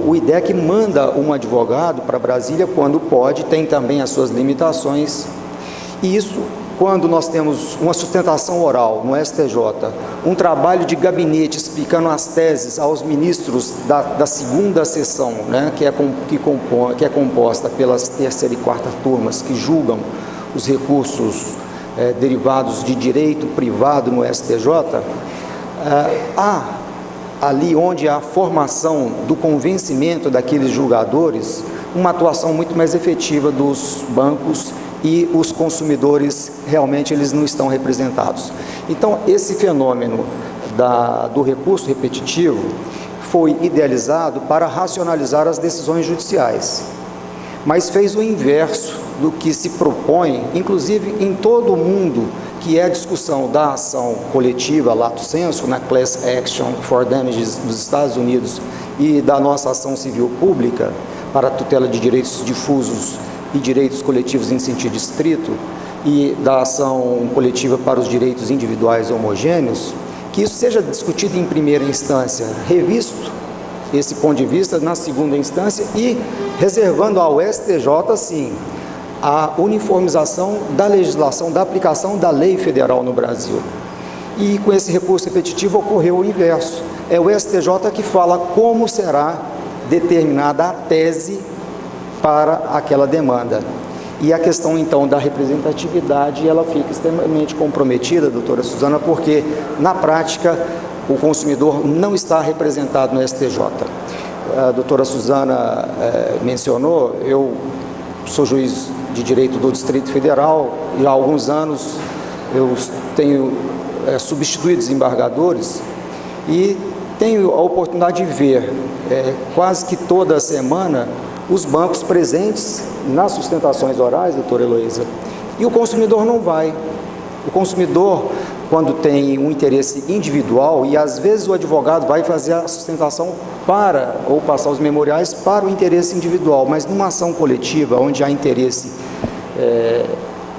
O IDEC manda um advogado para Brasília quando pode, tem também as suas limitações, e isso quando nós temos uma sustentação oral no STJ, um trabalho de gabinete explicando as teses aos ministros da segunda sessão, né, que é composta pelas terceira e quarta turmas que julgam os recursos derivados de direito privado no STJ, há ali onde há a formação do convencimento daqueles julgadores, uma atuação muito mais efetiva dos bancos e os consumidores realmente eles não estão representados. Então, esse fenômeno do recurso repetitivo foi idealizado para racionalizar as decisões judiciais, mas fez o inverso do que se propõe, inclusive em todo o mundo, que é a discussão da ação coletiva, lato sensu, na Class Action for Damages dos Estados Unidos e da nossa ação civil pública para a tutela de direitos difusos e direitos coletivos em sentido estrito e da ação coletiva para os direitos individuais homogêneos, que isso seja discutido em primeira instância, revisto esse ponto de vista na segunda instância e reservando ao STJ, sim, a uniformização da legislação, da aplicação da lei federal no Brasil. E com esse recurso repetitivo ocorreu o inverso. É o STJ que fala como será determinada a tese para aquela demanda. E a questão, então, da representatividade, ela fica extremamente comprometida, doutora Suzana, porque, na prática, o consumidor não está representado no STJ. A doutora Suzana mencionou, eu sou juiz de direito do Distrito Federal e há alguns anos eu tenho substituído desembargadores e tenho a oportunidade de ver quase que toda semana os bancos presentes nas sustentações orais, doutora Heloísa, e o consumidor não vai. O consumidor, quando tem um interesse individual, e às vezes o advogado vai fazer a sustentação ou passar os memoriais para o interesse individual, mas numa ação coletiva, onde há interesse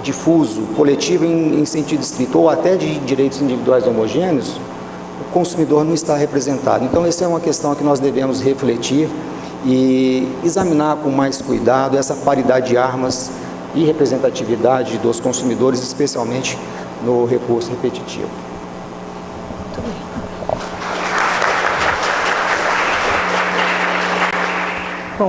difuso, coletivo em sentido estrito, ou até de direitos individuais homogêneos, o consumidor não está representado. Então, essa é uma questão que nós devemos refletir e examinar com mais cuidado essa paridade de armas e representatividade dos consumidores, especialmente no recurso repetitivo. Muito bem.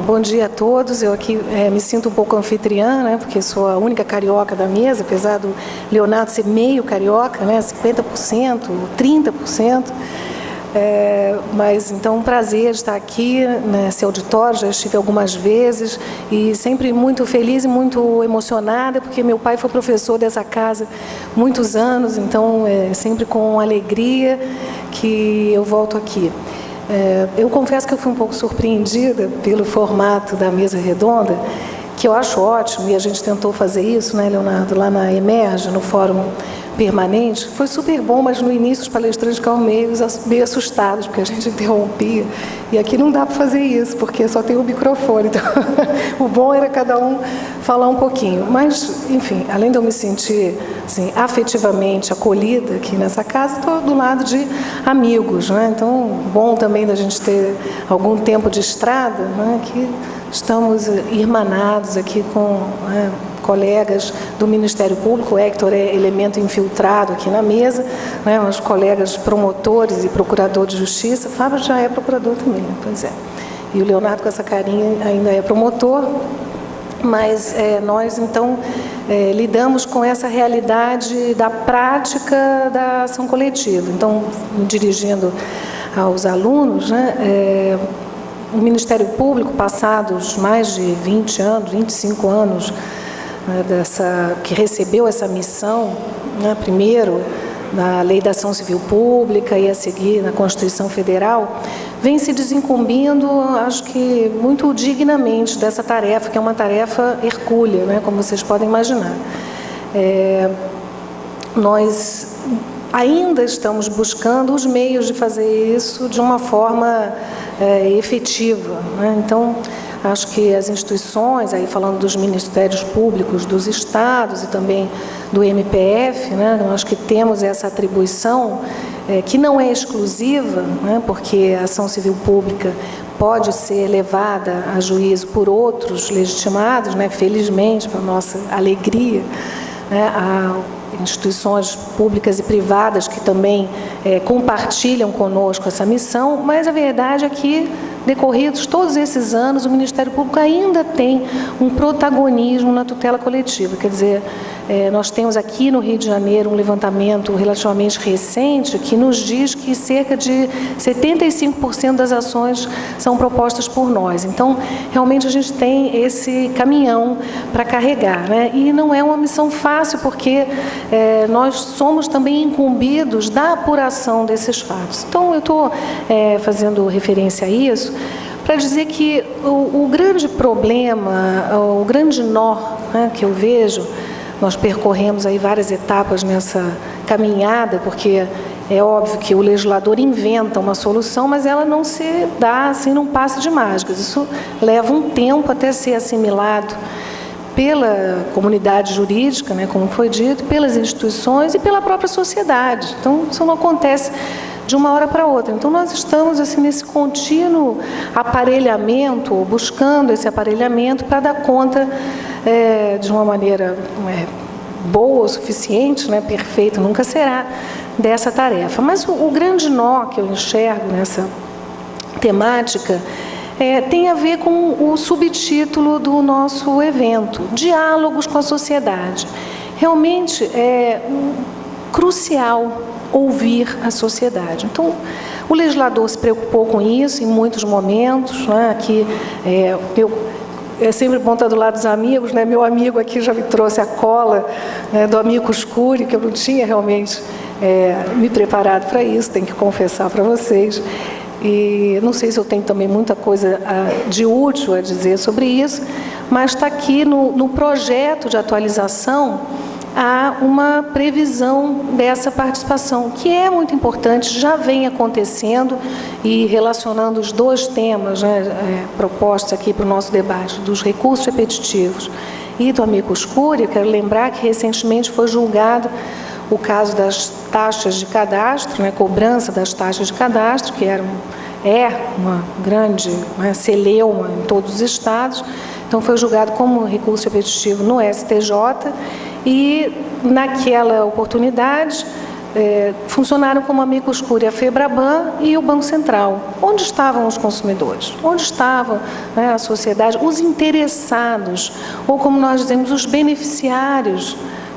Bom dia a todos. Eu aqui me sinto um pouco anfitriã, né, porque sou a única carioca da mesa, apesar do Leonardo ser meio carioca, né, 50%, 30%. Mas então um prazer estar aqui nesse auditório, já estive algumas vezes e sempre muito feliz e muito emocionada, porque meu pai foi professor dessa casa muitos anos, então é sempre com alegria que eu volto aqui. Eu confesso que eu fui um pouco surpreendida pelo formato da mesa redonda, que eu acho ótimo, e a gente tentou fazer isso, né, Leonardo, lá na Emerge, no Fórum Permanente. Foi super bom, mas no início os palestrantes ficavam meio assustados, porque a gente interrompia, e aqui não dá para fazer isso, porque só tem o microfone, então o bom era cada um falar um pouquinho. Mas, enfim, além de eu me sentir assim, afetivamente acolhida aqui nessa casa, estou do lado de amigos, né? Então, bom também da gente ter algum tempo de estrada, né? Que estamos irmanados aqui com colegas do Ministério Público. O Hector é elemento infiltrado aqui na mesa, né? Os colegas promotores e procurador de justiça. Fábio já é procurador também, pois é. E o Leonardo, com essa carinha, ainda é promotor. Mas nós, então, lidamos com essa realidade da prática da ação coletiva. Então, me dirigindo aos alunos, né, o Ministério Público, passados mais de 20 anos, 25 anos, que recebeu essa missão, né, primeiro na Lei da Ação Civil Pública e a seguir na Constituição Federal, vem se desincumbindo, acho que muito dignamente, dessa tarefa, que é uma tarefa hercúlea, né, como vocês podem imaginar. Nós ainda estamos buscando os meios de fazer isso de uma forma efetiva, né? Então, acho que as instituições, aí falando dos ministérios públicos, dos estados e também do MPF, né, acho que temos essa atribuição que não é exclusiva, né, porque a ação civil pública pode ser levada a juízo por outros legitimados, né, felizmente, para nossa alegria, né, há instituições públicas e privadas que também compartilham conosco essa missão, mas a verdade é que, decorridos todos esses anos, o Ministério Público ainda tem um protagonismo na tutela coletiva. Quer dizer, nós temos aqui no Rio de Janeiro um levantamento relativamente recente que nos diz que cerca de 75% das ações são propostas por nós. Então, realmente a gente tem esse caminhão para carregar, né? E não é uma missão fácil, porque nós somos também incumbidos da apuração desses fatos. Então, eu estou fazendo referência a isso para dizer que o grande problema, o grande nó, né, que eu vejo, nós percorremos aí várias etapas nessa caminhada, porque é óbvio que o legislador inventa uma solução, mas ela não se dá assim num passe de mágicas. Isso leva um tempo até ser assimilado pela comunidade jurídica, né, como foi dito, pelas instituições e pela própria sociedade. Então, isso não acontece de uma hora para outra. Então, nós estamos assim nesse contínuo aparelhamento, buscando esse aparelhamento para dar conta de uma maneira boa o suficiente, né, perfeito nunca será, dessa tarefa. Mas o grande nó que eu enxergo nessa temática tem a ver com o subtítulo do nosso evento, Diálogos com a Sociedade. Realmente é crucial ouvir a sociedade. Então, o legislador se preocupou com isso em muitos momentos, né? Aqui, é sempre bom estar do lado dos amigos, né? Meu amigo aqui já me trouxe a cola, né, do Amicus Curiae, que eu não tinha realmente me preparado para isso, tenho que confessar para vocês. E não sei se eu tenho também muita coisa de útil a dizer sobre isso, mas está aqui no projeto de atualização, há uma previsão dessa participação, que é muito importante, já vem acontecendo, e relacionando os dois temas, né, propostos aqui para o nosso debate, dos recursos repetitivos e do Amicus Curiae. Quero lembrar que recentemente foi julgado o caso das taxas de cadastro, né, cobrança das taxas de cadastro, que é uma grande celeuma em todos os estados. Então, foi julgado como recurso repetitivo no STJ, e naquela oportunidade funcionaram como Amicus Curiae a FEBRABAN e o Banco Central. Onde estavam os consumidores? Onde estava, né, a sociedade, os interessados, ou como nós dizemos, os beneficiários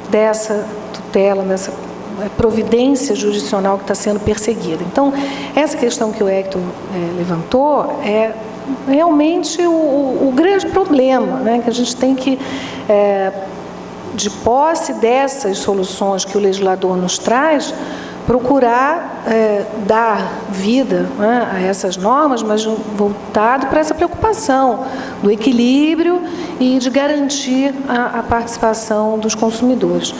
dessa tutela, dessa providência jurisdicional que está sendo perseguida? Então, essa questão que o Hector levantou é realmente o grande problema, né, que a gente tem que, de posse dessas soluções que o legislador nos traz, procurar dar vida, né, a essas normas, mas voltado para essa preocupação do equilíbrio e de garantir a participação dos consumidores.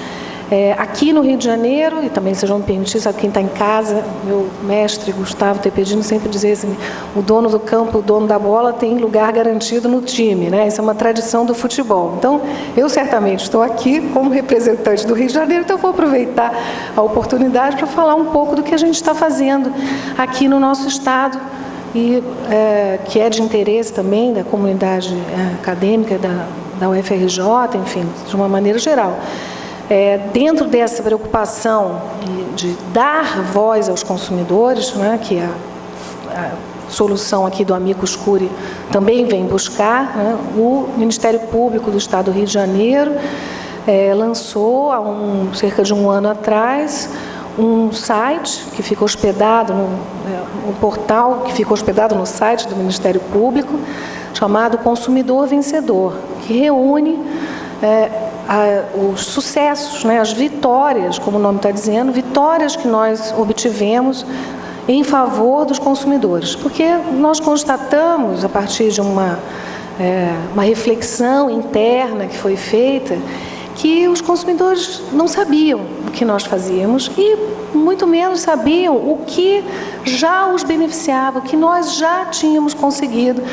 Aqui no Rio de Janeiro, e também, se vão me permitir, sabe, quem está em casa, meu mestre Gustavo Tepedino sempre dizia assim: o dono do campo, o dono da bola tem lugar garantido no time, né? Isso é uma tradição do futebol. Então, eu certamente estou aqui como representante do Rio de Janeiro, então vou aproveitar a oportunidade para falar um pouco do que a gente está fazendo aqui no nosso estado, e que é de interesse também da comunidade acadêmica da UFRJ, enfim, de uma maneira geral. Dentro dessa preocupação de dar voz aos consumidores, né, que a solução aqui do Amicus Curiae também vem buscar, né, o Ministério Público do Estado do Rio de Janeiro lançou há cerca de um ano atrás um site que fica hospedado, um portal que fica hospedado no site do Ministério Público, chamado Consumidor Vencedor, que reúne os sucessos, né, as vitórias, como o nome está dizendo, vitórias que nós obtivemos em favor dos consumidores. Porque nós constatamos, a partir de uma reflexão interna que foi feita, que os consumidores não sabiam o que nós fazíamos e muito menos sabiam o que já os beneficiava, o que nós já tínhamos conseguido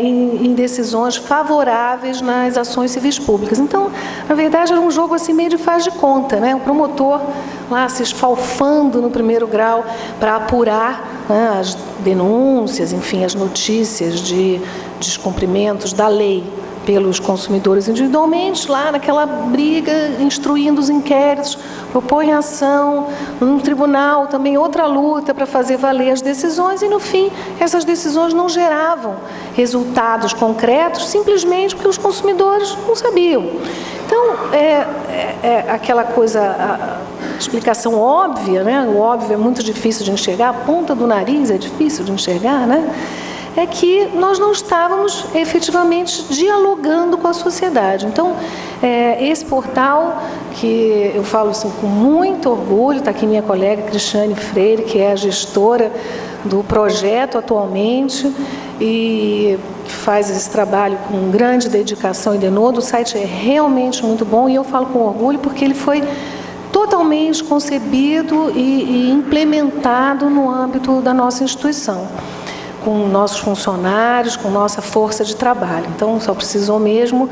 em decisões favoráveis nas ações civis públicas. Então, na verdade, era um jogo assim meio de faz de conta, né? O promotor lá se esfalfando no primeiro grau para apurar, né, as denúncias, enfim, as notícias de descumprimentos da lei pelos consumidores individualmente, lá naquela briga, instruindo os inquéritos, propõe ação no tribunal, também outra luta para fazer valer as decisões e, no fim, essas decisões não geravam resultados concretos, simplesmente porque os consumidores não sabiam. Então, aquela coisa, a explicação óbvia, né? O óbvio é muito difícil de enxergar, a ponta do nariz é difícil de enxergar, né? É que nós não estávamos efetivamente dialogando com a sociedade. Então, esse portal, que eu falo assim, com muito orgulho, está aqui minha colega Cristiane Freire, que é a gestora do projeto atualmente e que faz esse trabalho com grande dedicação e denodo. O site é realmente muito bom e eu falo com orgulho porque ele foi totalmente concebido e implementado no âmbito da nossa instituição, com nossos funcionários, com nossa força de trabalho. Então, só precisou mesmo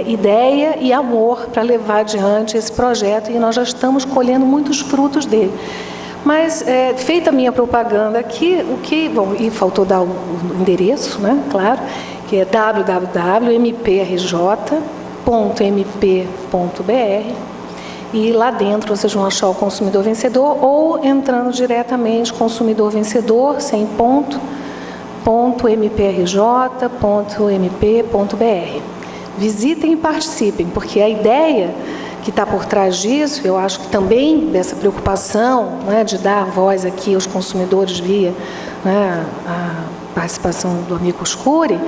ideia e amor para levar adiante esse projeto e nós já estamos colhendo muitos frutos dele. Mas, feita a minha propaganda aqui, bom, e faltou dar o endereço, né, claro, que é www.mprj.mp.br e lá dentro vocês vão achar o consumidor vencedor ou entrando diretamente consumidor vencedor, sem ponto, .mprj.mp.br. Visitem e participem, porque a ideia que está por trás disso, eu acho que também dessa preocupação, né, de dar voz aqui aos consumidores via, né, a participação do Amicus Curiae,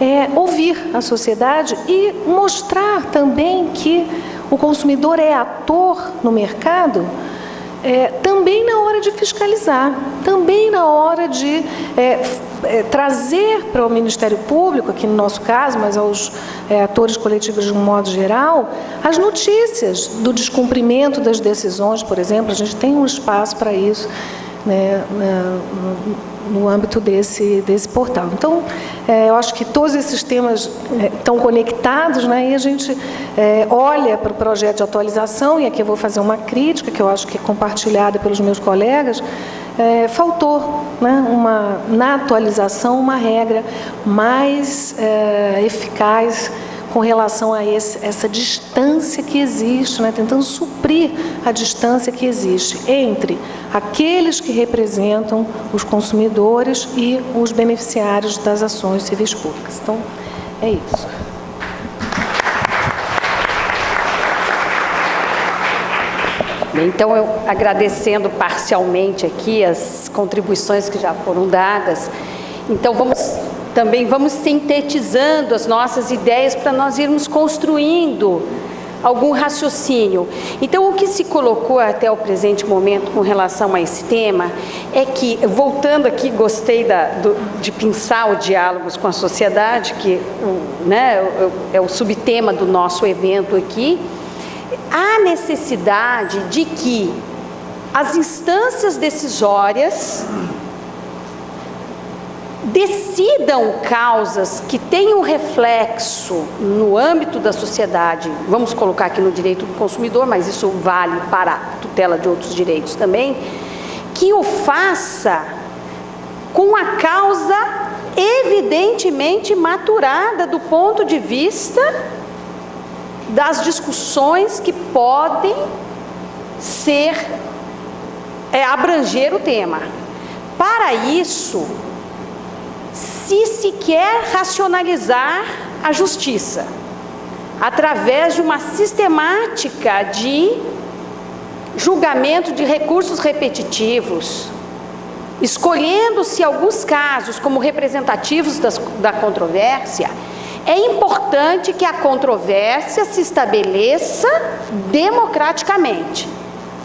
é ouvir a sociedade e mostrar também que o consumidor é ator no mercado, também na hora de fiscalizar, também na hora de trazer para o Ministério Público, aqui no nosso caso, mas aos atores coletivos de um modo geral, as notícias do descumprimento das decisões, por exemplo. A gente tem um espaço para isso, né, no âmbito desse portal. Então, eu acho que todos esses temas estão conectados, né, e a gente olha para o projeto de atualização, e aqui eu vou fazer uma crítica, que eu acho que é compartilhada pelos meus colegas. Faltou, né, na atualização uma regra mais eficaz com relação a essa distância que existe, né, tentando suprir a distância que existe entre aqueles que representam os consumidores e os beneficiários das ações civis públicas. Então, é isso. Então, eu agradecendo parcialmente aqui as contribuições que já foram dadas, então vamos sintetizando as nossas ideias para nós irmos construindo algum raciocínio. Então, o que se colocou até o presente momento com relação a esse tema é que, voltando aqui, gostei de pensar o diálogos com a sociedade, que né, é o subtema do nosso evento aqui. Há necessidade de que as instâncias decisórias decidam causas que tenham reflexo no âmbito da sociedade, vamos colocar aqui no direito do consumidor, mas isso vale para a tutela de outros direitos também, que o faça com a causa evidentemente maturada do ponto de vista das discussões que podem abranger o tema. Para isso, se quer racionalizar a justiça através de uma sistemática de julgamento de recursos repetitivos, escolhendo-se alguns casos como representativos da controvérsia, é importante que a controvérsia se estabeleça democraticamente,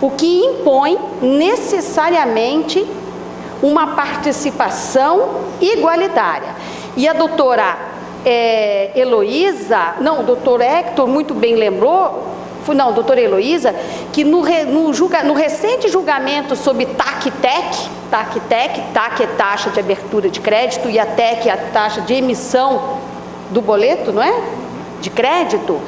o que impõe necessariamente uma participação igualitária. E a doutora o doutor Hector muito bem lembrou, não, doutora Heloísa, que no recente julgamento sobre TAC-TEC, TAC é taxa de abertura de crédito e a TEC é a taxa de emissão do boleto, não é? De crédito,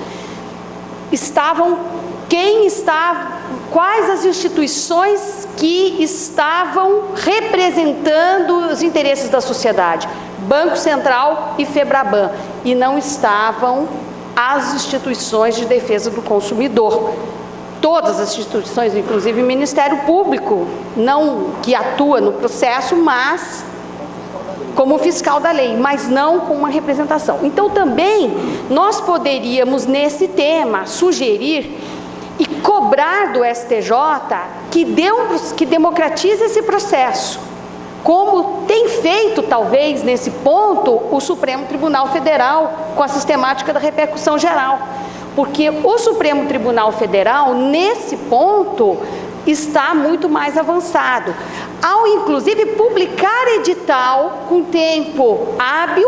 quais as instituições que estavam representando os interesses da sociedade? Banco Central e FEBRABAN, e não estavam as instituições de defesa do consumidor. Todas as instituições, inclusive o Ministério Público, não que atua no processo, mas como fiscal da lei, mas não com uma representação. Então, também, nós poderíamos, nesse tema, sugerir e cobrar do STJ que democratize esse processo, como tem feito, talvez, nesse ponto, o Supremo Tribunal Federal, com a sistemática da repercussão geral. Porque o Supremo Tribunal Federal, nesse ponto, está muito mais avançado, ao inclusive publicar edital com tempo hábil,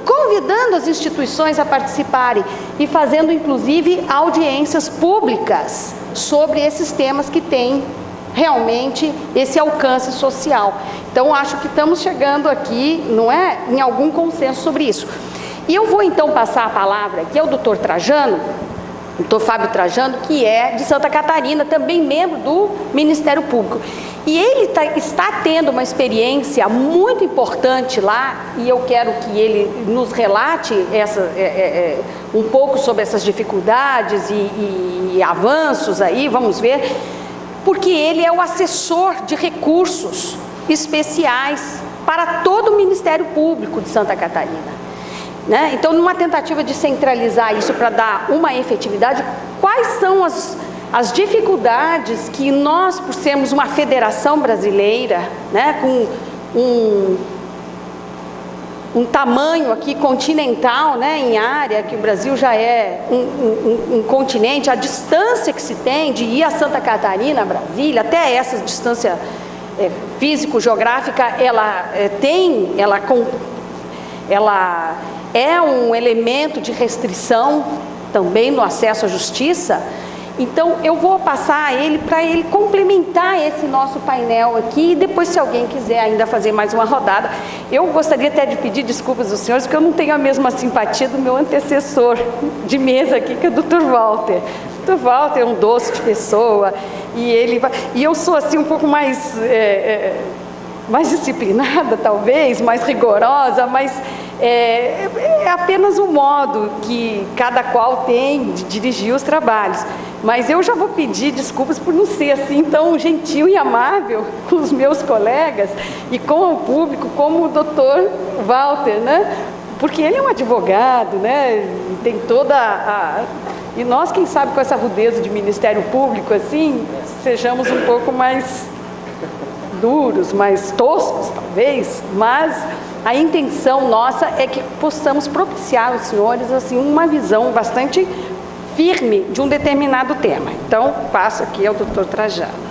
convidando as instituições a participarem e fazendo inclusive audiências públicas sobre esses temas que têm realmente esse alcance social. Então, acho que estamos chegando aqui, não é, em algum consenso sobre isso. E eu vou então passar a palavra aqui ao doutor Trajano, doutor Fábio Trajano, que é de Santa Catarina, também membro do Ministério Público. E ele está tendo uma experiência muito importante lá, e eu quero que ele nos relate um pouco sobre essas dificuldades e avanços aí, vamos ver, porque ele é o assessor de recursos especiais para todo o Ministério Público de Santa Catarina. Né? Então, numa tentativa de centralizar isso para dar uma efetividade, quais são as dificuldades que nós, por sermos uma federação brasileira, né, com um tamanho aqui continental, né, em área, que o Brasil já é um continente, a distância que se tem de ir a Santa Catarina, Brasília, até essa distância físico-geográfica, ela é um elemento de restrição também no acesso à justiça. Então, eu vou passar a ele para ele complementar esse nosso painel aqui, e depois, se alguém quiser ainda fazer mais uma rodada, eu gostaria até de pedir desculpas aos senhores, porque eu não tenho a mesma simpatia do meu antecessor de mesa aqui, que é o Dr. Walter. O Dr. Walter é um doce de pessoa, e eu sou assim um pouco mais disciplinada, talvez, mais rigorosa, mas é apenas um modo que cada qual tem de dirigir os trabalhos. Mas eu já vou pedir desculpas por não ser assim tão gentil e amável com os meus colegas e com o público como o doutor Walter, né? Porque ele é um advogado, né? Tem toda e nós, quem sabe, com essa rudeza de Ministério Público, assim, sejamos um pouco mais duros, mais toscos, talvez, mas a intenção nossa é que possamos propiciar aos senhores, assim, uma visão bastante firme de um determinado tema. Então, passo aqui ao doutor Trajano.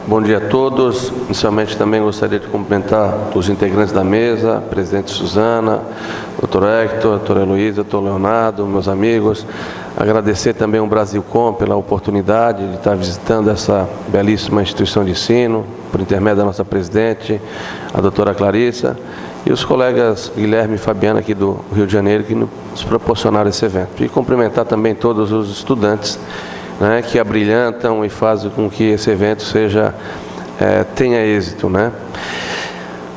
Bom dia a todos. Inicialmente, também gostaria de cumprimentar os integrantes da mesa, a presidente Suzana, doutor Hector, doutora Heloísa, doutor Leonardo, meus amigos. Agradecer também ao Brasilcom pela oportunidade de estar visitando essa belíssima instituição de ensino, por intermédio da nossa presidente, a doutora Clarissa, e os colegas Guilherme e Fabiana aqui do Rio de Janeiro, que nos proporcionaram esse evento. E cumprimentar também todos os estudantes, né, que abrilhantam e fazem com que esse evento tenha êxito, né?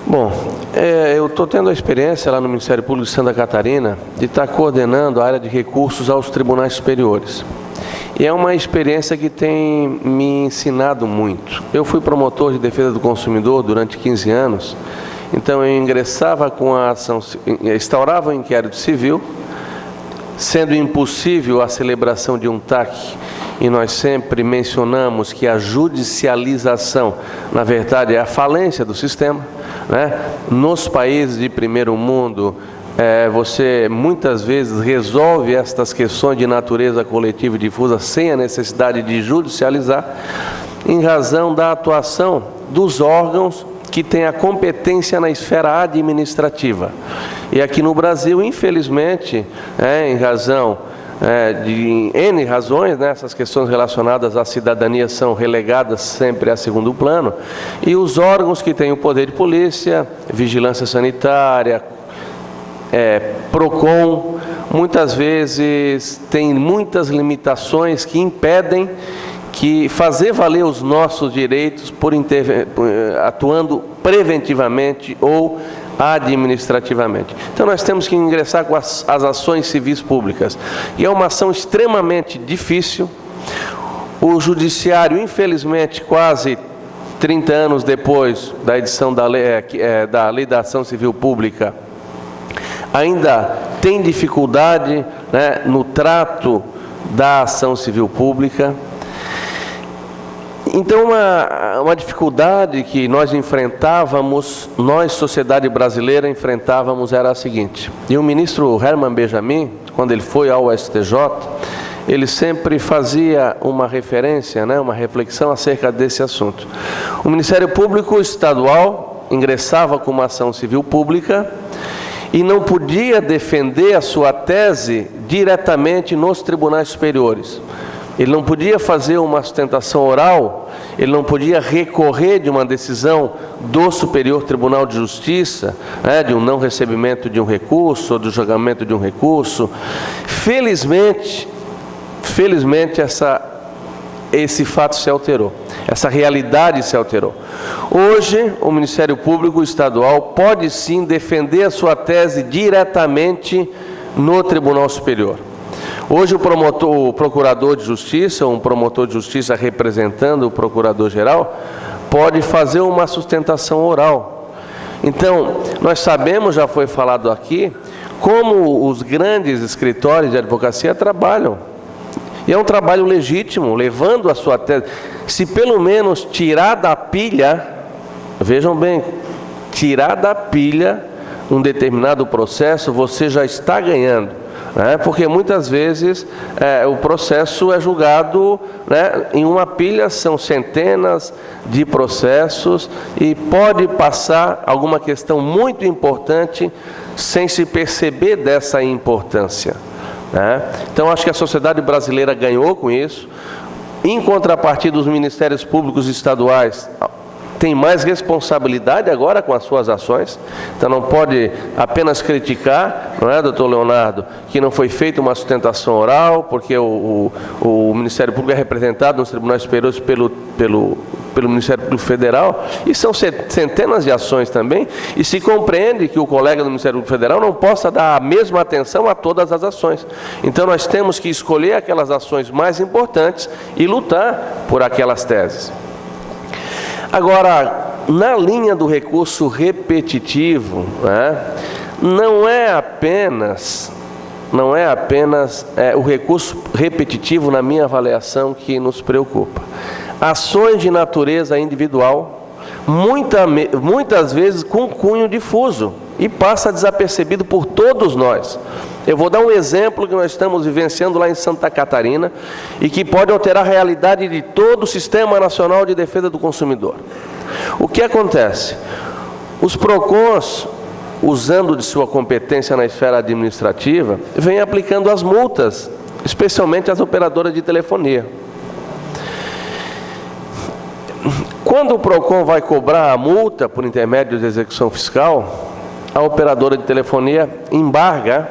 Bom, eu estou tendo a experiência lá no Ministério Público de Santa Catarina de estar coordenando a área de recursos aos tribunais superiores. E é uma experiência que tem me ensinado muito. Eu fui promotor de defesa do consumidor durante 15 anos, então eu ingressava com a ação, instaurava o inquérito civil, sendo impossível a celebração de um TAC, e nós sempre mencionamos que a judicialização, na verdade, é a falência do sistema, né? Nos países de primeiro mundo, você muitas vezes resolve estas questões de natureza coletiva e difusa sem a necessidade de judicializar, em razão da atuação dos órgãos que têm a competência na esfera administrativa. E aqui no Brasil, infelizmente, em razão de N razões, né? Essas questões relacionadas à cidadania são relegadas sempre a segundo plano, e os órgãos que têm o poder de polícia, vigilância sanitária, PROCON, muitas vezes tem muitas limitações que impedem que fazer valer os nossos direitos atuando preventivamente ou administrativamente. Então nós temos que ingressar com as ações civis públicas, e é uma ação extremamente difícil. O judiciário, infelizmente, quase 30 anos depois da edição da lei da ação civil pública, ainda tem dificuldade, né, no trato da ação civil pública. Então, uma dificuldade que nós enfrentávamos, nós, sociedade brasileira, enfrentávamos, era a seguinte: e o ministro Herman Benjamin, quando ele foi ao STJ, ele sempre fazia uma referência, né, uma reflexão acerca desse assunto. O Ministério Público Estadual ingressava com uma ação civil pública e não podia defender a sua tese diretamente nos tribunais superiores. Ele não podia fazer uma sustentação oral, ele não podia recorrer de uma decisão do Superior Tribunal de Justiça, né, de um não recebimento de um recurso, ou do julgamento de um recurso. Felizmente esse fato se alterou, essa realidade se alterou. Hoje, o Ministério Público Estadual pode sim defender a sua tese diretamente no Tribunal Superior. Hoje o procurador de justiça, um promotor de justiça representando o procurador-geral, pode fazer uma sustentação oral. Então, nós sabemos, já foi falado aqui, como os grandes escritórios de advocacia trabalham. E é um trabalho legítimo, levando a sua tese. Se pelo menos tirar da pilha, vejam bem, tirar da pilha um determinado processo, você já está ganhando. Porque muitas vezes o processo é julgado, né, em uma pilha, são centenas de processos, e pode passar alguma questão muito importante sem se perceber dessa importância. Então, acho que a sociedade brasileira ganhou com isso. Em contrapartida, os ministérios públicos estaduais tem mais responsabilidade agora com as suas ações. Então não pode apenas criticar, não é, doutor Leonardo, que não foi feita uma sustentação oral, porque o Ministério Público é representado nos tribunais superiores pelo Ministério Público Federal, e são centenas de ações também, e se compreende que o colega do Ministério Público Federal não possa dar a mesma atenção a todas as ações. Então nós temos que escolher aquelas ações mais importantes e lutar por aquelas teses. Agora, na linha do recurso repetitivo, né, não é apenas o recurso repetitivo, na minha avaliação, que nos preocupa. Ações de natureza individual, muitas vezes com cunho difuso, e passa desapercebido por todos nós. Eu vou dar um exemplo que nós estamos vivenciando lá em Santa Catarina e que pode alterar a realidade de todo o Sistema Nacional de Defesa do Consumidor. O que acontece? Os PROCONs, usando de sua competência na esfera administrativa, vêm aplicando as multas, especialmente às operadoras de telefonia. Quando o PROCON vai cobrar a multa por intermédio de execução fiscal, a operadora de telefonia embarga,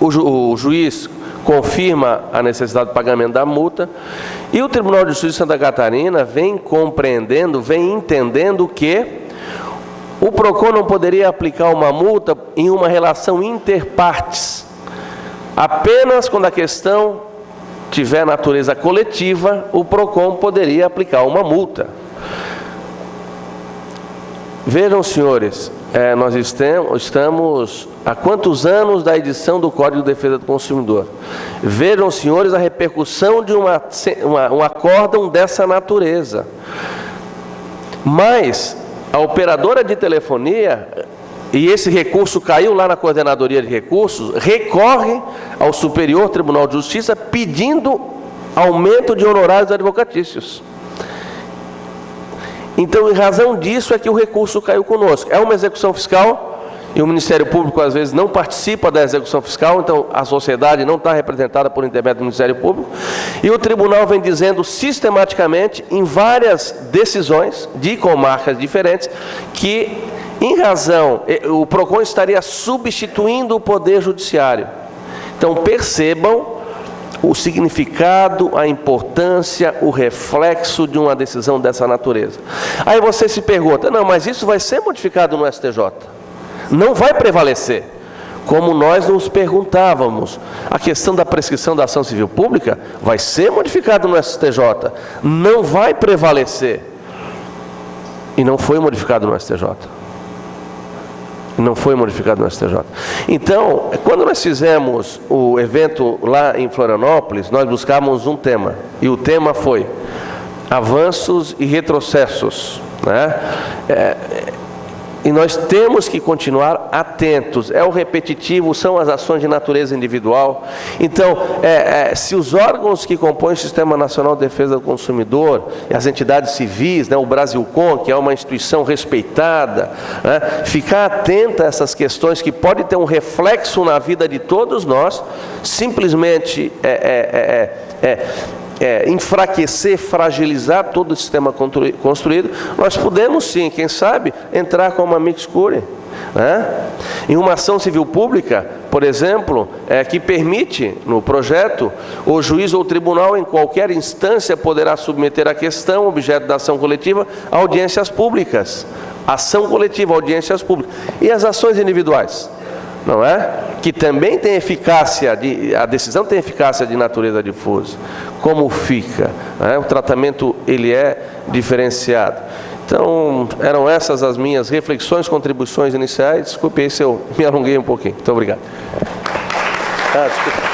o juiz confirma a necessidade de pagamento da multa, e o Tribunal de Justiça de Santa Catarina vem compreendendo, vem entendendo que o PROCON não poderia aplicar uma multa em uma relação interpartes. Apenas quando a questão tiver natureza coletiva, o PROCON poderia aplicar uma multa. Vejam, senhores, nós estamos há quantos anos da edição do Código de Defesa do Consumidor? Vejam, senhores, a repercussão de um acórdão dessa natureza. Mas a operadora de telefonia, e esse recurso caiu lá na Coordenadoria de Recursos, recorre ao Superior Tribunal de Justiça pedindo aumento de honorários advocatícios. Então, em razão disso é que o recurso caiu conosco. É uma execução fiscal e o Ministério Público às vezes não participa da execução fiscal, então a sociedade não está representada por intermédio do Ministério Público, e o tribunal vem dizendo sistematicamente, em várias decisões de comarcas diferentes, que em razão, o PROCON estaria substituindo o Poder Judiciário. Então percebam o significado, a importância, o reflexo de uma decisão dessa natureza. Aí você se pergunta, não, mas isso vai ser modificado no STJ? Não vai prevalecer. Como nós nos perguntávamos, a questão da prescrição da ação civil pública vai ser modificado no STJ, não vai prevalecer. E não foi modificado no STJ. Não foi modificado no STJ. Então, quando nós fizemos o evento lá em Florianópolis, nós buscamos um tema, e o tema foi avanços e retrocessos, né? E nós temos que continuar atentos. É o repetitivo, são as ações de natureza individual. Então, se os órgãos que compõem o Sistema Nacional de Defesa do Consumidor, e as entidades civis, né, o Brasilcom, que é uma instituição respeitada, né, ficar atenta a essas questões que podem ter um reflexo na vida de todos nós, simplesmente enfraquecer, fragilizar todo o sistema construído, nós podemos sim, quem sabe, entrar com uma amicus curiae, né? Em uma ação civil pública, por exemplo, que permite, no projeto, o juiz ou o tribunal, em qualquer instância, poderá submeter a questão, objeto da ação coletiva, a audiências públicas. Ação coletiva, audiências públicas. E as ações individuais? Não é? Que também tem eficácia, a decisão tem eficácia de natureza difusa. Como fica? O tratamento, ele é diferenciado. Então, eram essas as minhas reflexões, contribuições iniciais. Desculpe aí se eu me alonguei um pouquinho. Muito obrigado. Desculpa.